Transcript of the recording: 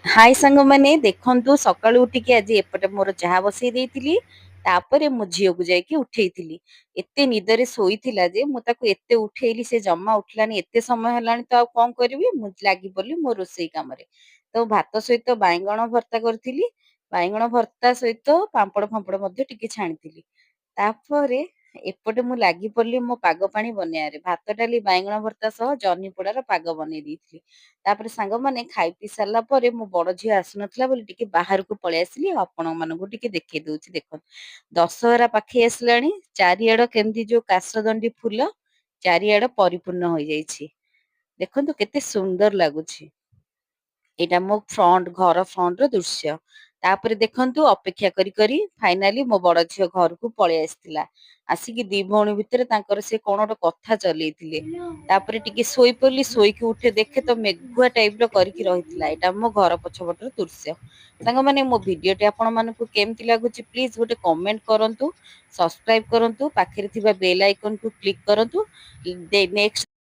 High ସାଙ୍ଗମାନେ ଦେଖନ୍ତୁ ସକାଳୁ ଉଠିକି ଆଜି ଏପଟେ ମୋର ଚାହା ବସେଇ ଦେଇଥିଲି। ତାପରେ ମୋ ଝିଅକୁ ଯାଇକି ଉଠେଇଥିଲି। ଏତେ ନିଦରେ ଶୋଇଥିଲା ଯେ ମୁଁ ତାକୁ ଏତେ ଉଠେଇଲି ସେ ଜମା ଉଠିଲାନି। ଏତେ ସମୟ ହେଲାଣି ତ ଆଉ କଣ କରିବି? ମୁଁ ଲାଗି ପଡିଲି ମୋ ରୋଷେଇ କାମରେ। ତ ଭାତ ସହିତ ବାଇଗଣ ଭର୍ତ୍ତା କରିଥିଲି। ବାଇଗଣ ଭର୍ତ୍ତା ସହିତ ପାମ୍ପଡ ଫାମ୍ପଡ ମଧ୍ୟ ଟିକେ ଛାଣିଥିଲି। ତାପରେ ଏପଟେ ମୁଁ ଲାଗି ପଡିଲି ମୋ ପାଗ ପାଣି ବନେଇବାରେ। ଭାତ ଡାଲି ବାଇଗଣ ଭର୍ତ୍ତା ସହ ଜହ୍ନି ପୋଡାର ପାଗ ବନେଇ ଦେଇଥିଲି। ତାପରେ ସାଙ୍ଗମାନେ ଖାଇ ପିଇ ସାରିଲା ପରେ ମୋ ବଡ ଝିଅ ଆସିନଥିଲା ବୋଲି ଟିକେ ବାହାରକୁ ପଳେଇ ଆସିଲି ଆଉ ଆପଣ ମାନଙ୍କୁ ଟିକେ ଦେଖେଇ ଦଉଛି ଦେଖନ୍ତୁ। ଦଶହରା ପାଖେଇ ଆସିଲାଣି। ଚାରିଆଡ କେମିତି ଯୋଉ କାଶଦଣ୍ଡି ଫୁଲ ଚାରିଆଡ ପରିପୂର୍ଣ୍ଣ ହୋଇଯାଇଛି। ଦେଖନ୍ତୁ କେତେ ସୁନ୍ଦର ଲାଗୁଛି। ଏଇଟା ମୋ ଘର ଫ୍ରଣ୍ଟ ର ଦୃଶ୍ୟ। ତାପରେ ଦେଖନ୍ତୁ ଅପେକ୍ଷା କରି କରି ଫାଇନାଲି ମୋ ବଡ ଝିଅ ଘରକୁ ପଳେଇ ଆସିଥିଲା। ଆସିକି ଦି ଭଉଣୀ ଭିତରେ ତାଙ୍କର ସେ କଣ ଗୋଟେ କଥା ଚଲେଇଥିଲେ। ତାପରେ ଟିକେ ଶୋଇପଡିଲି ଶୋଇକି ଉଠେ ଦେଖେ ତ ମେଘୁଆ ଟାଇପ ର କରିକି ରହିଥିଲା। ଏଇଟା ମୋ ଘର ପଛପଟର ଦୃଶ୍ୟ। ସାଙ୍ଗମାନେ ମୋ ଭିଡିଓଟି ଆପଣ ମାନଙ୍କୁ କେମିତି ଲାଗୁଛି ପ୍ଲିଜ ଗୋଟେ କମେଣ୍ଟ କରନ୍ତୁ। ସବସ୍କ୍ରାଇବ କରନ୍ତୁ। ପାଖରେ ଥିବା ବେଲ ଆଇକନ କୁ କ୍ଲିକ କରନ୍ତୁ। ନେକ୍ସଟ